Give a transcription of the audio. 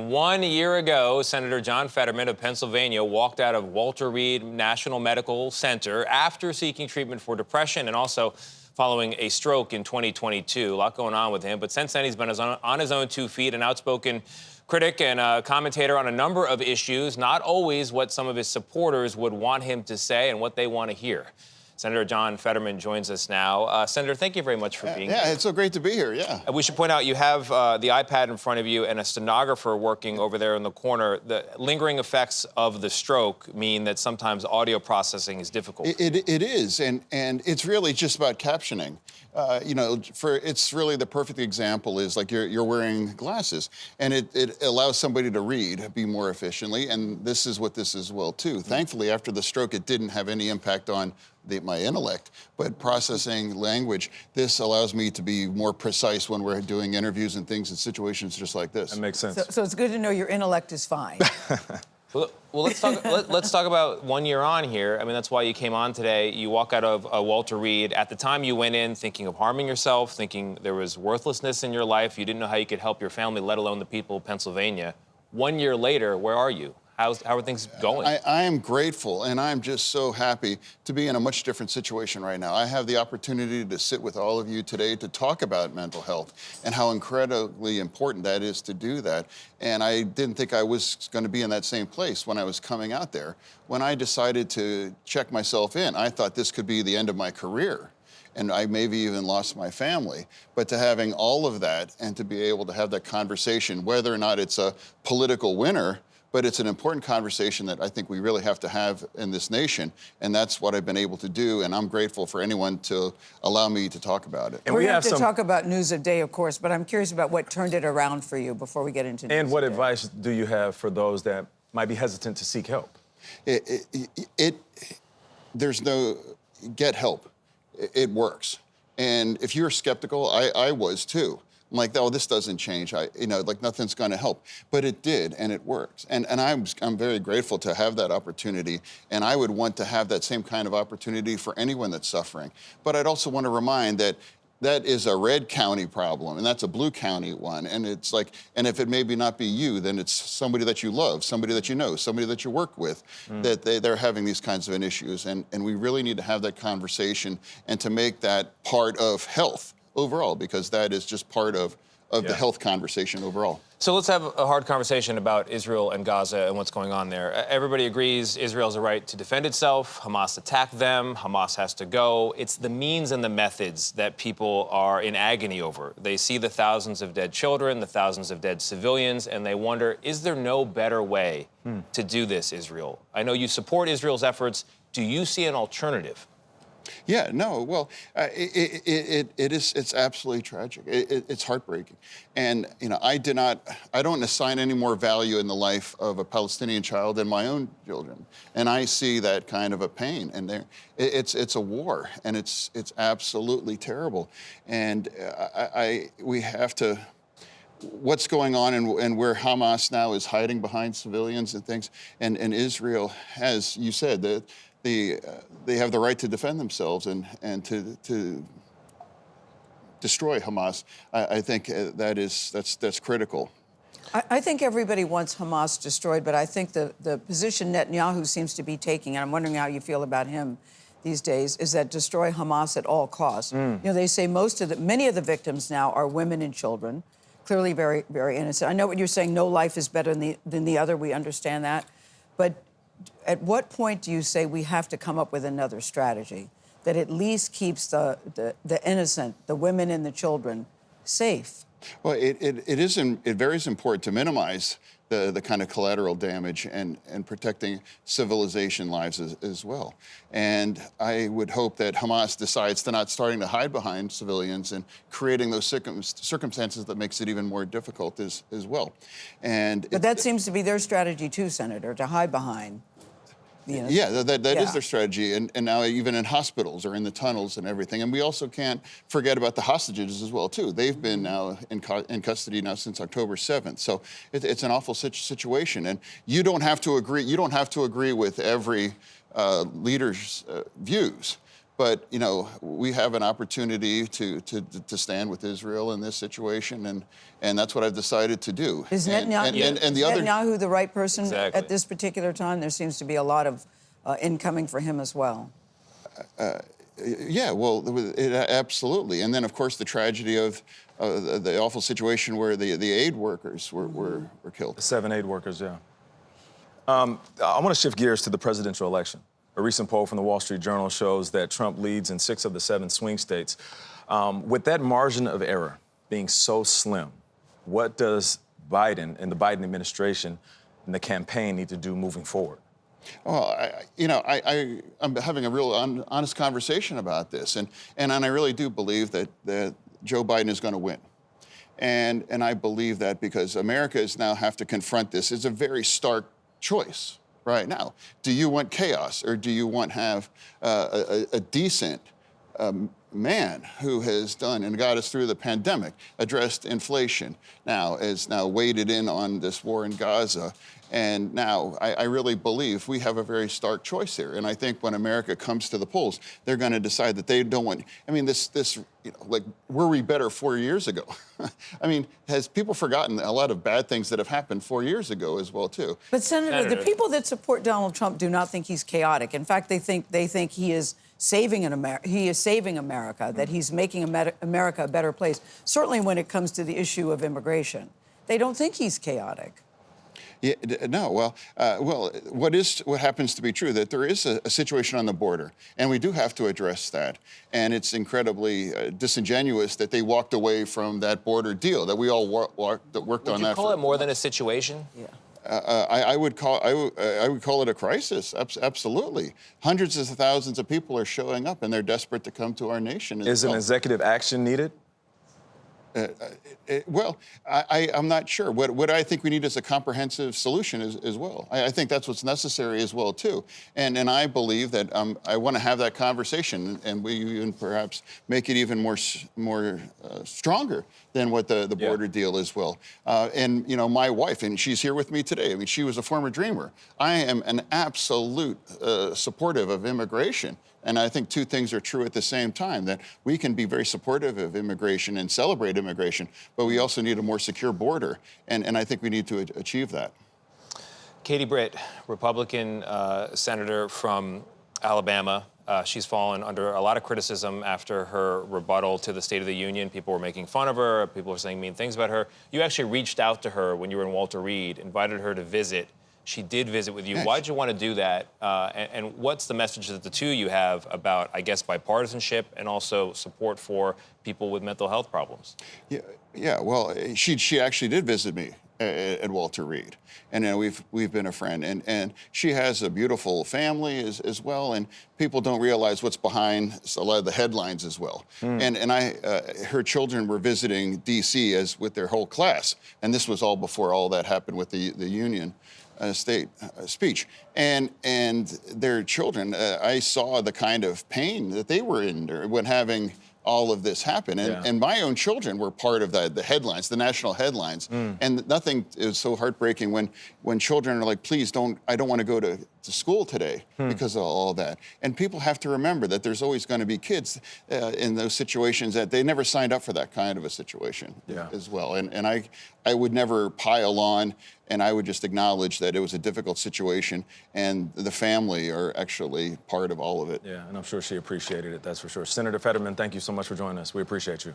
And 1 year ago, Senator John Fetterman of Pennsylvania walked out of Walter Reed National Medical Center after seeking treatment for depression and also following a stroke in 2022. A lot going on with him. But since then, he's been on his own 2 feet, an outspoken critic and a commentator on a number of issues, not always what some of his supporters would want him to say and what they want to hear. Senator John Fetterman joins us now. Senator, thank you very much for being here. Yeah, it's so great to be here, yeah. We should point out you have the iPad in front of you and a stenographer working over there in the corner. The lingering effects of the stroke mean that sometimes audio processing is difficult. It is, and it's really just about captioning. It's really the perfect example is like you're wearing glasses, and it allows somebody to read, be more efficiently, and this is what this is well, too. Thankfully, after the stroke, it didn't have any impact on my intellect, but processing language, this allows me to be more precise when we're doing interviews and things in situations just like this. That makes sense. So it's good to know your intellect is fine. Well, let's talk about 1 year on here. I mean, that's why you came on today. You walk out of Walter Reed. At the time, you went in thinking of harming yourself, thinking there was worthlessness in your life. You didn't know how you could help your family, let alone the people of Pennsylvania. 1 year later, where are you? How are things going? I am grateful, and I'm just so happy to be in a much different situation right now. I have the opportunity to sit with all of you today to talk about mental health and how incredibly important that is to do that. And I didn't think I was going to be in that same place when I was coming out there. When I decided to check myself in, I thought this could be the end of my career. And I maybe even lost my family. But to having all of that and to be able to have that conversation, whether or not it's a political winner, but it's an important conversation that I think we really have to have in this nation, and that's what I've been able to do, and I'm grateful for anyone to allow me to talk about it. And we have to talk about news of day, of course, but I'm curious about what turned it around for you before we get into news And what of day. advice do you have for those that might be hesitant to seek help? Get help. It works. And if you're skeptical, I was too. I'm like, oh, this doesn't change. Like nothing's going to help. But it did, and it works. And I'm very grateful to have that opportunity. And I would want to have that same kind of opportunity for anyone that's suffering. But I'd also want to remind that that is a red county problem, and that's a blue county one. And it's like, and if it maybe not be you, then it's somebody that you love, somebody that you know, somebody that you work with, that they're having these kinds of issues. And we really need to have that conversation and to make that part of health overall, because that is just part of the health conversation overall. So let's have a hard conversation about Israel and Gaza and what's going on there. Everybody agrees Israel has a right to defend itself. Hamas attacked them. Hamas has to go. It's the means and the methods that people are in agony over. They see the thousands of dead children, the thousands of dead civilians, and they wonder, is there no better way to do this, Israel? I know you support Israel's efforts. Do you see an alternative? Yeah, no, well, it's absolutely tragic. It's heartbreaking. And, I don't assign any more value in the life of a Palestinian child than my own children. And I see that kind of a pain. And it's a war, and it's absolutely terrible. And we have to, what's going on and where Hamas now is hiding behind civilians and things, and Israel has, you said, that they have the right to defend themselves and to destroy Hamas. I think that's critical. I think everybody wants Hamas destroyed, but I think the position Netanyahu seems to be taking, and I'm wondering how you feel about him these days, is that destroy Hamas at all costs. They say many of the victims now are women and children, clearly very, very innocent. I know what you're saying, no life is better than the other, we understand that, but at what point do you say we have to come up with another strategy that at least keeps the innocent, the women and the children, safe? Well, it very important to minimize the kind of collateral damage and protecting civilization lives as well. And I would hope that Hamas decides to not starting to hide behind civilians and creating those circumstances that makes it even more difficult as well. But that seems to be their strategy too, Senator, to hide behind. Yeah, that is their strategy, and now even in hospitals or in the tunnels and everything. And we also can't forget about the hostages as well, too. They've been now in custody now since October 7th. So it's an awful situation, and you don't have to agree. You don't have to agree with every leader's views. But we have an opportunity to stand with Israel in this situation, and that's what I've decided to do. Is and Netanyahu, the other Netanyahu the right person Exactly. at this particular time? There seems to be a lot of incoming for him as well. Yeah, well, absolutely. And then, of course, the tragedy of the awful situation where the aid workers were killed. 7 aid workers, yeah. I want to shift gears to the presidential election. A recent poll from the Wall Street Journal shows that Trump leads in 6 of the 7 swing states. With that margin of error being so slim, what does Biden and the Biden administration and the campaign need to do moving forward? Well, I'm having a real honest conversation about this, and I really do believe that Joe Biden is going to win. And I believe that because Americans now have to confront this. It's a very stark choice right now. Do you want chaos, or do you want to have a decent man who has done and got us through the pandemic, addressed inflation, has waded in on this war in Gaza, and now I really believe we have a very stark choice here. And I think when America comes to the polls, they're going to decide that they don't want. I mean, were we better 4 years ago? I mean, has people forgotten a lot of bad things that have happened 4 years ago as well too? But Senator, the people that support Donald Trump do not think he's chaotic. In fact, they think he is saving America, that he's making America a better place. Certainly when it comes to the issue of immigration, they don't think he's chaotic. Yeah, no, what happens to be true, that there is a situation on the border, and we do have to address that. And it's incredibly disingenuous that they walked away from that border deal, that we all worked on that. Would you call it more than a situation? Yeah. I would call it a crisis. Absolutely, hundreds of thousands of people are showing up, and they're desperate to come to our nation. Is an executive action needed? I'm not sure. What I think we need is a comprehensive solution as well. I think that's what's necessary as well, too. And I believe that I want to have that conversation, and we even perhaps make it even more stronger than what the border deal is well. And, my wife, and she's here with me today, I mean, she was a former dreamer. I am an absolute supportive of immigration. And I think two things are true at the same time, that we can be very supportive of immigration and celebrate immigration, but we also need a more secure border. And I think we need to achieve that. Katie Britt, Republican senator from Alabama. She's fallen under a lot of criticism after her rebuttal to the State of the Union. People were making fun of her. People were saying mean things about her. You actually reached out to her when you were in Walter Reed, invited her to visit. She did visit with you. Yes. Why'd you want to do that? And what's the message that the two of you have about, I guess, bipartisanship and also support for people with mental health problems? Yeah. Well, she actually did visit me at Walter Reed, and we've been a friend. And she has a beautiful family as well, and people don't realize what's behind a lot of the headlines as well. And her children were visiting D.C. with their whole class, and this was all before all that happened with the union. State speech, and their children. I saw the kind of pain that they were in when having all of this happen, and my own children were part of the headlines, the national headlines, and nothing is so heartbreaking when children are like, please don't, I don't want to go to school today because of all that. And people have to remember that there's always going to be kids in those situations that they never signed up for that kind of a situation as well. And I would never pile on, and I would just acknowledge that it was a difficult situation, and the family are actually part of all of it. Yeah, and I'm sure she appreciated it, that's for sure. Senator Fetterman, thank you so much for joining us. We appreciate you.